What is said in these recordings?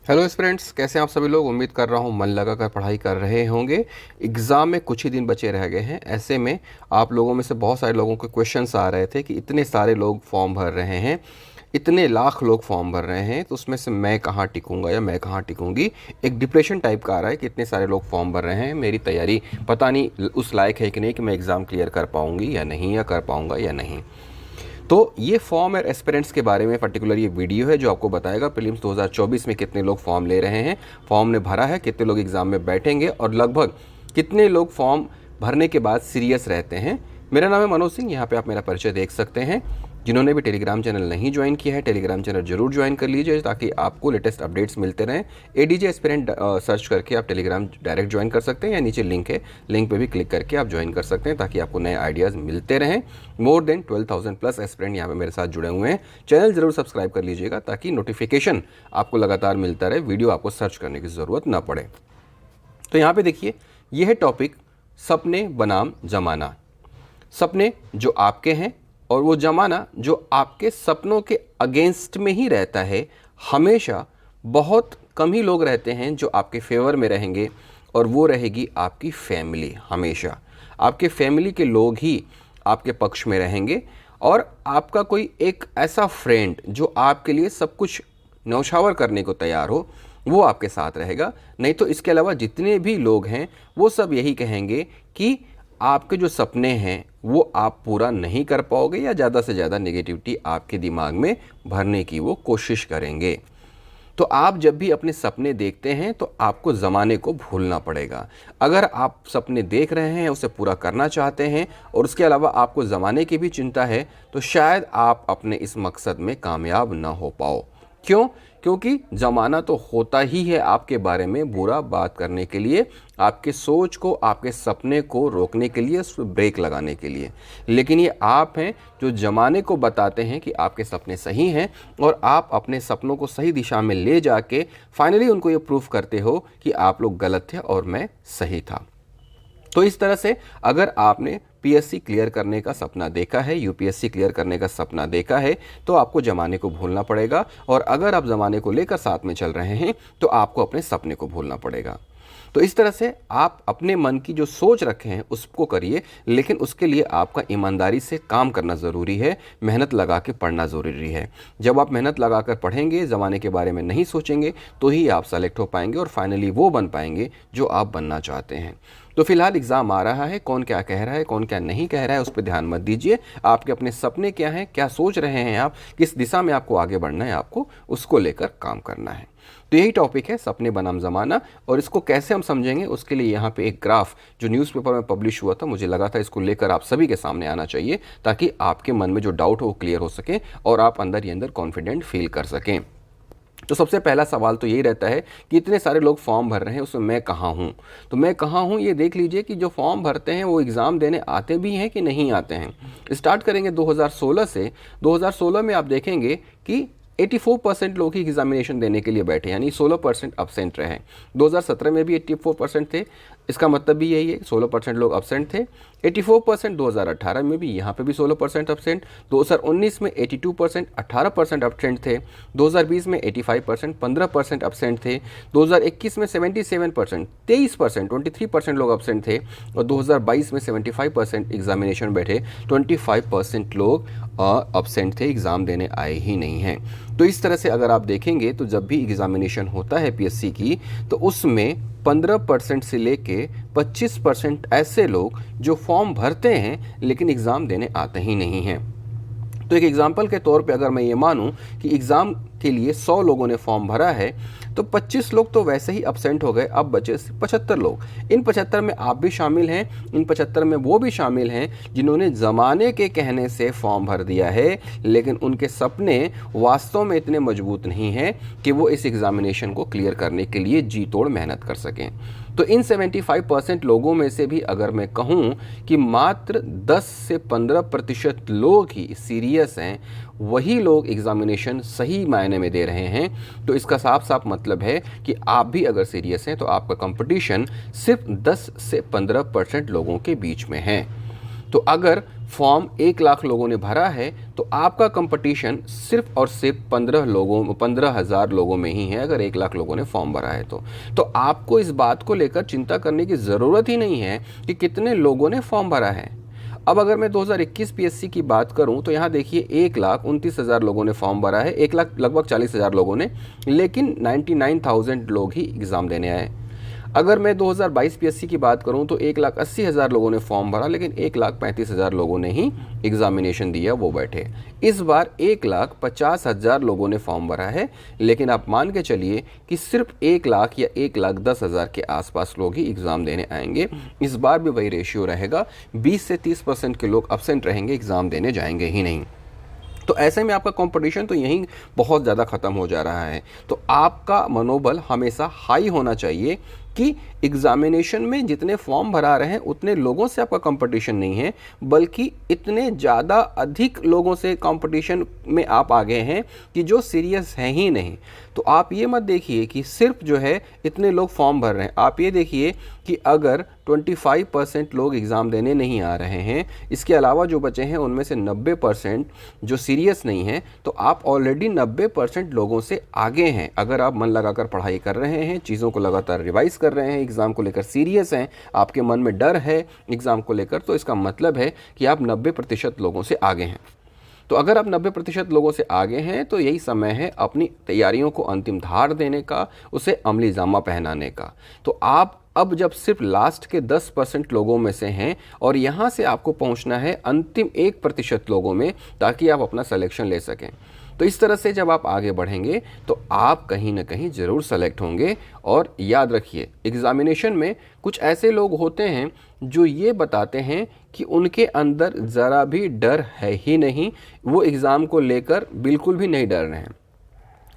Hello students, कैसे हैं आप सभी लोग। उम्मीद कर रहा हूँ मन लगा कर पढ़ाई कर रहे होंगे। एग्ज़ाम में कुछ ही दिन बचे रह गए हैं। ऐसे में आप लोगों में से बहुत सारे लोगों के क्वेश्चंस आ रहे थे कि इतने सारे लोग फॉर्म भर रहे हैं, इतने लाख लोग फॉर्म भर रहे हैं, तो उसमें से मैं कहाँ टिकूंगा या मैं कहाँ टिकूंगी। एक डिप्रेशन टाइप का आ रहा है कि इतने सारे लोग फॉर्म भर रहे हैं, मेरी तैयारी पता नहीं उस लायक है कि नहीं कि मैं एग्ज़ाम क्लियर कर पाऊँगी या नहीं, या कर पाऊँगा या नहीं। तो ये फॉर्म और एस्पिरेंट्स के बारे में पर्टिकुलर ये वीडियो है जो आपको बताएगा प्रीलिम्स 2024 में कितने लोग फॉर्म ले रहे हैं, फॉर्म ने भरा है, कितने लोग एग्ज़ाम में बैठेंगे और लगभग कितने लोग फॉर्म भरने के बाद सीरियस रहते हैं। मेरा नाम है मनोज सिंह। यहाँ पे आप मेरा परिचय देख सकते हैं। जिन्होंने भी टेलीग्राम चैनल नहीं ज्वाइन किया है, टेलीग्राम चैनल जरूर ज्वाइन कर लीजिए ताकि आपको लेटेस्ट अपडेट्स मिलते रहें। एडीजे एस्पिरेंट सर्च करके आप टेलीग्राम डायरेक्ट ज्वाइन कर सकते हैं या नीचे लिंक है, लिंक पे भी क्लिक करके आप ज्वाइन कर सकते हैं ताकि आपको नए आइडियाज़ मिलते रहें। मोर देन 12,000 प्लस एस्पिरेंट यहाँ पे मेरे साथ जुड़े हुए हैं। चैनल जरूर सब्सक्राइब कर लीजिएगा ताकि नोटिफिकेशन आपको लगातार मिलता रहे, वीडियो आपको सर्च करने की ज़रूरत ना पड़े। तो यहाँ पे देखिए, यह है टॉपिक सपने बनाम ज़माना। सपने जो आपके हैं और वो ज़माना जो आपके सपनों के अगेंस्ट में ही रहता है। हमेशा बहुत कम ही लोग रहते हैं जो आपके फेवर में रहेंगे, और वो रहेगी आपकी फैमिली। हमेशा आपके फैमिली के लोग ही आपके पक्ष में रहेंगे, और आपका कोई एक ऐसा फ्रेंड जो आपके लिए सब कुछ न्यौछावर करने को तैयार हो, वो आपके साथ रहेगा। नहीं तो इसके अलावा जितने भी लोग हैं वो सब यही कहेंगे कि आपके जो सपने हैं वो आप पूरा नहीं कर पाओगे, या ज़्यादा से ज़्यादा नेगेटिविटी आपके दिमाग में भरने की वो कोशिश करेंगे। तो आप जब भी अपने सपने देखते हैं तो आपको ज़माने को भूलना पड़ेगा। अगर आप सपने देख रहे हैं, उसे पूरा करना चाहते हैं और उसके अलावा आपको ज़माने की भी चिंता है, तो शायद आप अपने इस मकसद में कामयाब ना हो पाओ। क्यों? क्योंकि ज़माना तो होता ही है आपके बारे में बुरा बात करने के लिए, आपके सोच को, आपके सपने को रोकने के लिए, उस पर ब्रेक लगाने के लिए। लेकिन ये आप हैं जो ज़माने को बताते हैं कि आपके सपने सही हैं, और आप अपने सपनों को सही दिशा में ले जाके फाइनली उनको ये प्रूफ करते हो कि आप लोग गलत थे और मैं सही था। तो इस तरह से अगर आपने पीएससी क्लियर करने का सपना देखा है, यूपीएससी क्लियर करने का सपना देखा है, तो आपको ज़माने को भूलना पड़ेगा। और अगर आप ज़माने को लेकर साथ में चल रहे हैं तो आपको अपने सपने को भूलना पड़ेगा। तो इस तरह से आप अपने मन की जो सोच रखे हैं उसको करिए, लेकिन उसके लिए आपका ईमानदारी से काम करना ज़रूरी है, मेहनत लगा के पढ़ना ज़रूरी है। जब आप मेहनत लगा कर पढ़ेंगे, ज़माने के बारे में नहीं सोचेंगे, तो ही आप सेलेक्ट हो पाएंगे और फाइनली वो बन पाएंगे जो आप बनना चाहते हैं। तो फिलहाल एग्ज़ाम आ रहा है, कौन क्या कह रहा है, कौन क्या नहीं कह रहा है, उस पर ध्यान मत दीजिए। आपके अपने सपने क्या हैं, क्या सोच रहे हैं आप, किस दिशा में आपको आगे बढ़ना है, आपको उसको लेकर काम करना है। तो यही टॉपिक है सपने बनाम ज़माना। और इसको कैसे हम समझेंगे, उसके लिए यहाँ पे एक ग्राफ जो न्यूज़पेपर में पब्लिश हुआ था, मुझे लगा था इसको लेकर आप सभी के सामने आना चाहिए ताकि आपके मन में जो डाउट हो वो क्लियर हो सके और आप अंदर ही अंदर कॉन्फिडेंट फील कर सकें। तो सबसे पहला सवाल तो यही रहता है कि इतने सारे लोग फॉर्म भर रहे हैं, उसमें मैं कहाँ हूँ। तो मैं कहाँ हूँ ये देख लीजिए कि जो फॉर्म भरते हैं वो एग्ज़ाम देने आते भी हैं कि नहीं आते हैं। स्टार्ट करेंगे 2016 से। 2016 में आप देखेंगे कि 84% लोग ही एग्जामिनेशन देने के लिए बैठे, यानी 16% absent रहे। 2017 में भी 84% थे, इसका मतलब भी यही है, 16% लोग absent थे। 84% 2018 में भी, यहाँ पे भी 16% absent। 2019 में 82%, 18% absent थे। 2020 में 85%, 15% absent थे। 2021 में 77%, 23%, 23% लोग absent थे। और 2022 में 75% एग्जामिनेशन बैठे, 25% लोग absent थे, एग्ज़ाम देने आए ही नहीं हैं। तो इस तरह से अगर आप देखेंगे तो जब भी एग्जामिनेशन होता है पीएससी की, तो उसमें 15% से लेके 25% ऐसे लोग जो फॉर्म भरते हैं लेकिन एग्ज़ाम देने आते ही नहीं हैं। तो एक एग्जाम्पल के तौर पे अगर मैं ये मानूं कि एग्ज़ाम के लिए 100 लोगों ने फॉर्म भरा है, तो 25 लोग तो वैसे ही absent हो गए, अब बचे 75 लोग। इन 75 में आप भी शामिल हैं, इन 75 में वो भी शामिल हैं जिन्होंने ज़माने के कहने से फॉर्म भर दिया है, लेकिन उनके सपने वास्तव में इतने मजबूत नहीं हैं कि वो इस एग्ज़ामिनेशन को क्लियर करने के लिए जी तोड़ मेहनत कर सकें। तो इन 75% लोगों में से भी अगर मैं कहूँ कि मात्र 10 से 15% लोग ही सीरियस हैं, वही लोग एग्ज़ामिनेशन सही मायने में दे रहे हैं, तो इसका साफ साफ मतलब है कि आप भी अगर सीरियस हैं तो आपका कंपटीशन सिर्फ 10 से 15% लोगों के बीच में है। तो अगर फॉर्म 1 लाख लोगों ने भरा है तो आपका कंपटीशन सिर्फ और सिर्फ 15,000 लोगों में ही है, अगर 1 लाख लोगों ने फॉर्म भरा है तो आपको इस बात को लेकर चिंता करने की ज़रूरत ही नहीं है कि कितने लोगों ने फॉर्म भरा है। अब अगर मैं 2021 पीएससी की बात करूं तो यहाँ देखिए 1,29,000 लोगों ने फॉर्म भरा है, 1 लाख लगभग 40,000 लोगों ने, लेकिन 99,000 लोग ही एग्ज़ाम देने आए। अगर मैं 2022 पीएससी की बात करूं तो 1,80,000 लोगों ने फॉर्म भरा, लेकिन 1,35,000 लोगों ने ही एग्जामिनेशन दिया, वो बैठे। इस बार 1,50,000 लोगों ने फॉर्म भरा है, लेकिन आप मान के चलिए कि सिर्फ 1 लाख या 1,10,000 के आसपास लोग ही एग्ज़ाम देने आएंगे। इस बार भी वही रेशियो रहेगा, 20 से 30% के लोग अब्सेंट रहेंगे, एग्ज़ाम देने जाएंगे ही नहीं। तो ऐसे में आपका कंपटीशन तो यहीं बहुत ज़्यादा ख़त्म हो जा रहा है। तो आपका मनोबल हमेशा हाई होना चाहिए कि एग्ज़ामिनेशन में जितने फॉर्म भरा रहे हैं उतने लोगों से आपका कंपटीशन नहीं है, बल्कि इतने ज़्यादा अधिक लोगों से कंपटीशन में आप आगे हैं कि जो सीरियस हैं ही नहीं। तो आप ये मत देखिए कि सिर्फ जो है इतने लोग फॉर्म भर रहे हैं, आप ये देखिए कि अगर 25% लोग एग्ज़ाम देने नहीं आ रहे हैं, इसके अलावा जो बचे हैं उनमें से 90% जो सीरियस नहीं हैं, तो आप ऑलरेडी 90% लोगों से आगे हैं। अगर आप मन लगाकर पढ़ाई कर रहे हैं, चीज़ों को लगातार रिवाइज़ कर रहे हैं, एग्ज़ाम को लेकर सीरियस हैं, आपके मन में डर है एग्ज़ाम को लेकर, तो इसका मतलब है कि आप 90% लोगों से आगे हैं। तो अगर आप 90% लोगों से आगे हैं तो यही समय है अपनी तैयारियों को अंतिम धार देने का, उसे अमली जामा पहनाने का। तो आप अब जब सिर्फ लास्ट के 10% लोगों में से हैं और यहाँ से आपको पहुँचना है अंतिम 1% लोगों में, ताकि आप अपना सिलेक्शन ले सकें। तो इस तरह से जब आप आगे बढ़ेंगे तो आप कहीं ना कहीं ज़रूर सेलेक्ट होंगे। और याद रखिए, एग्ज़ामिनेशन में कुछ ऐसे लोग होते हैं जो ये बताते हैं कि उनके अंदर ज़रा भी डर है ही नहीं, वो एग्ज़ाम को लेकर बिल्कुल भी नहीं डर रहे हैं।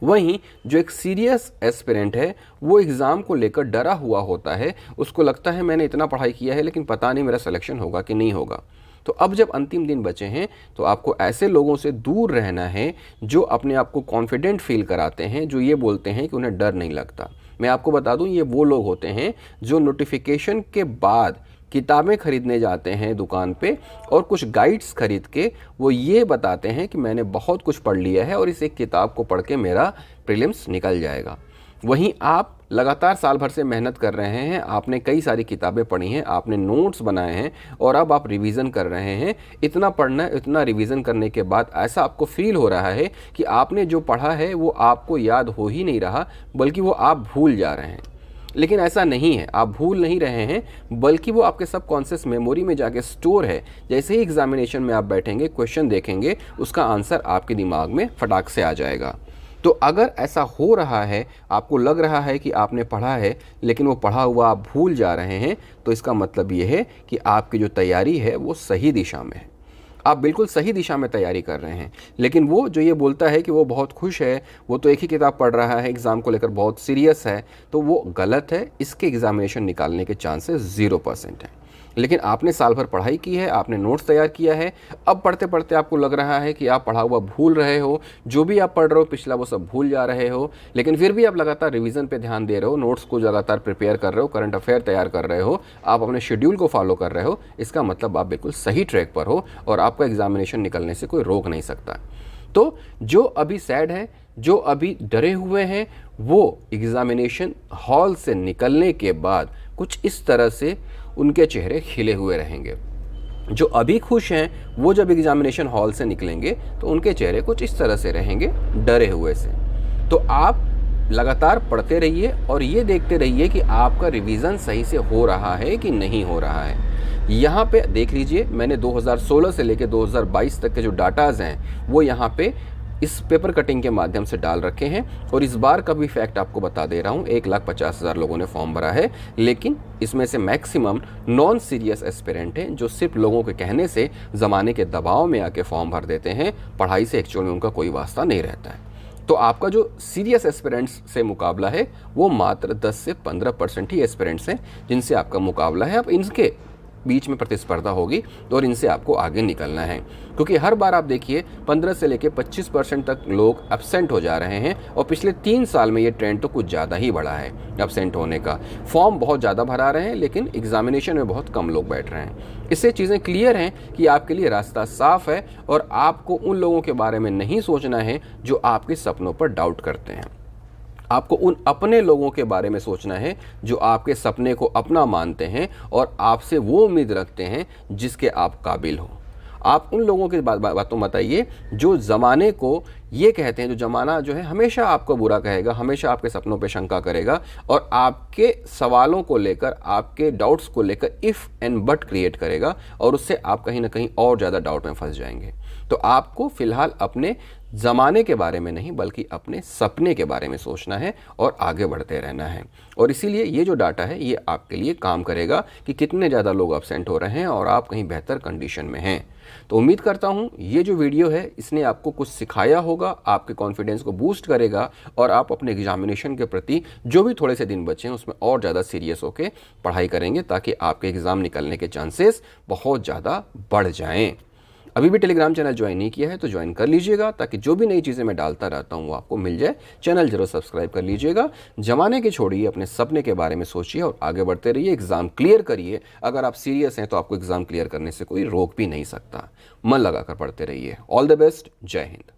वहीं जो एक सीरियस एस्पिरेंट है वो एग्ज़ाम को लेकर डरा हुआ होता है, उसको लगता है मैंने इतना पढ़ाई किया है लेकिन पता नहीं मेरा सिलेक्शन होगा कि नहीं होगा। तो अब जब अंतिम दिन बचे हैं तो आपको ऐसे लोगों से दूर रहना है जो अपने आप को कॉन्फिडेंट फील कराते हैं, जो ये बोलते हैं कि उन्हें डर नहीं लगता। मैं आपको बता दूं, ये वो लोग होते हैं जो नोटिफिकेशन के बाद किताबें खरीदने जाते हैं दुकान पे और कुछ गाइड्स खरीद के वो ये बताते हैं कि मैंने बहुत कुछ पढ़ लिया है और इस एक किताब को पढ़ के मेरा प्रीलिम्स निकल जाएगा। वहीं आप लगातार साल भर से मेहनत कर रहे हैं, आपने कई सारी किताबें पढ़ी हैं, आपने नोट्स बनाए हैं और अब आप रिवीजन कर रहे हैं। इतना पढ़ना, इतना रिवीजन करने के बाद ऐसा आपको फील हो रहा है कि आपने जो पढ़ा है वो आपको याद हो ही नहीं रहा, बल्कि वो आप भूल जा रहे हैं। लेकिन ऐसा नहीं है, आप भूल नहीं रहे हैं, बल्कि वो आपके सबकॉन्शियस मेमोरी में जाके स्टोर है। जैसे ही एग्जामिनेशन में आप बैठेंगे, क्वेश्चन देखेंगे, उसका आंसर आपके दिमाग में फटाक से आ जाएगा। तो अगर ऐसा हो रहा है, आपको लग रहा है कि आपने पढ़ा है लेकिन वो पढ़ा हुआ आप भूल जा रहे हैं, तो इसका मतलब ये है कि आपकी जो तैयारी है वो सही दिशा में है, आप बिल्कुल सही दिशा में तैयारी कर रहे हैं। लेकिन वो जो ये बोलता है कि वो बहुत खुश है, वो तो एक ही किताब पढ़ रहा है, एग्ज़ाम को लेकर बहुत सीरियस है, तो वो गलत है। इसके एग्ज़ामिनेशन निकालने के चांसेस 0% हैं। लेकिन आपने साल भर पढ़ाई की है, आपने नोट्स तैयार किया है, अब पढ़ते पढ़ते आपको लग रहा है कि आप पढ़ा हुआ भूल रहे हो, जो भी आप पढ़ रहे हो पिछला वो सब भूल जा रहे हो, लेकिन फिर भी आप लगातार रिवीजन पे ध्यान दे रहे हो, नोट्स को लगातार प्रिपेयर कर रहे हो, करंट अफेयर तैयार कर रहे हो, आप अपने शेड्यूल को फॉलो कर रहे हो, इसका मतलब आप बिल्कुल सही ट्रैक पर हो और आपका एग्जामिनेशन निकलने से कोई रोक नहीं सकता। तो जो अभी सैड है, जो अभी डरे हुए हैं, वो एग्जामिनेशन हॉल से निकलने के बाद कुछ इस तरह से उनके चेहरे खिले हुए रहेंगे। जो अभी खुश हैं वो जब एग्जामिनेशन हॉल से निकलेंगे तो उनके चेहरे कुछ इस तरह से रहेंगे, डरे हुए से। तो आप लगातार पढ़ते रहिए और ये देखते रहिए कि आपका रिवीजन सही से हो रहा है कि नहीं हो रहा है। यहाँ पे देख लीजिए, मैंने 2016 से लेकर 2022 तक के जो डाटाज हैं वो यहाँ पे इस पेपर कटिंग के माध्यम से डाल रखे हैं। और इस बार का भी फैक्ट आपको बता दे रहा हूँ, 1,50,000 लोगों ने फॉर्म भरा है, लेकिन इसमें से मैक्सिमम नॉन सीरियस एस्पिरेंट हैं जो सिर्फ लोगों के कहने से, ज़माने के दबाव में आके फॉर्म भर देते हैं। पढ़ाई से एक्चुअल में उनका कोई वास्ता नहीं रहता है। तो आपका जो सीरियस एस्पिरेंट्स से मुकाबला है वो मात्र 10 से 15% ही एस्पिरेंट्स हैं जिनसे आपका मुकाबला है। अब इनके बीच में प्रतिस्पर्धा होगी और इनसे आपको आगे निकलना है। क्योंकि हर बार आप देखिए 15 से लेकर 25% तक लोग एब्सेंट हो जा रहे हैं और पिछले 3 साल में ये ट्रेंड तो कुछ ज़्यादा ही बढ़ा है एब्सेंट होने का। फॉर्म बहुत ज़्यादा भरा रहे हैं लेकिन एग्जामिनेशन में बहुत कम लोग बैठ रहे हैं। इससे चीज़ें क्लियर हैं कि आपके लिए रास्ता साफ है और आपको उन लोगों के बारे में नहीं सोचना है जो आपके सपनों पर डाउट करते हैं। आपको उन अपने लोगों के बारे में सोचना है जो आपके सपने को अपना मानते हैं और आपसे वो उम्मीद रखते हैं जिसके आप काबिल हो। आप उन लोगों की बातों बताइए जो ज़माने को ये कहते हैं, जो ज़माना जो है हमेशा आपको बुरा कहेगा, हमेशा आपके सपनों पे शंका करेगा और आपके सवालों को लेकर, आपके डाउट्स को लेकर इफ़ एंड बट क्रिएट करेगा और उससे आप कहीं ना कहीं और ज़्यादा डाउट में फंस जाएंगे। तो आपको फ़िलहाल अपने ज़माने के बारे में नहीं बल्कि अपने सपने के बारे में सोचना है और आगे बढ़ते रहना है। और इसीलिए ये जो डाटा है ये आपके लिए काम करेगा कि कितने ज़्यादा लोग अब्सेंट हो रहे हैं और आप कहीं बेहतर कंडीशन में हैं। तो उम्मीद करता हूँ ये जो वीडियो है इसने आपको कुछ सिखाया होगा, आपके कॉन्फिडेंस को बूस्ट करेगा और आप अपने एग्जामिनेशन के प्रति जो भी थोड़े से दिन बचे हैं उसमें और ज़्यादा सीरियस होकर पढ़ाई करेंगे ताकि आपके एग्ज़ाम निकलने के चांसेस बहुत ज़्यादा बढ़ जाएँ। अभी भी टेलीग्राम चैनल ज्वाइन नहीं किया है तो ज्वाइन कर लीजिएगा ताकि जो भी नई चीज़ें मैं डालता रहता हूँ वो आपको मिल जाए। चैनल जरूर सब्सक्राइब कर लीजिएगा। जमाने के छोड़िए, अपने सपने के बारे में सोचिए और आगे बढ़ते रहिए। एग्ज़ाम क्लियर करिए। अगर आप सीरियस हैं तो आपको एग्ज़ाम क्लियर करने से कोई रोक भी नहीं सकता। मन लगाकर पढ़ते रहिए। All the best. जय हिंद।